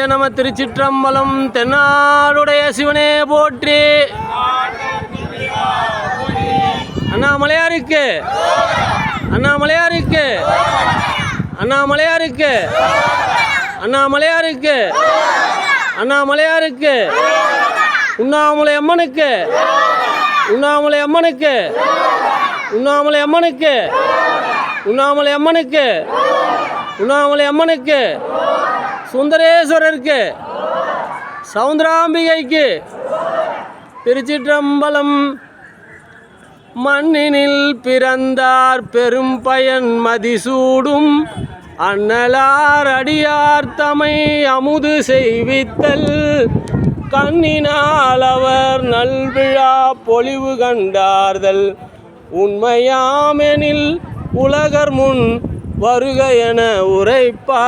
நம. திருச்சிற்றம்பலம். தென்னாடுடைய சிவனே போற்றி. அண்ணாமலையாருக்கு, அண்ணாமலையாருக்கு, அண்ணாமலையாருக்கு, அண்ணாமலையாருக்கு, அண்ணாமலையாருக்கு, உண்ணாமலை அம்மனுக்கு, உண்ணாமலை அம்மனுக்கு, உண்ணாமலை அம்மனுக்கு, உண்ணாமலை அம்மனுக்கு, உண்ணாமலை அம்மனுக்கு, சுந்தரேஸ்வரருக்கு, சவுந்தராம்பிகைக்கு. திருச்சிற்றம்பலம். மண்ணினில் பிறந்தார் பெரும் பயன் மதிசூடும் அண்ணலார் அடியார் தமை அமுது செய்வித்தல் கண்ணினால் அவர் நல்விழா பொலிவு கண்டார்தல் உண்மையாமெனில் உலகர் முன் வருக என உரைப்பார்.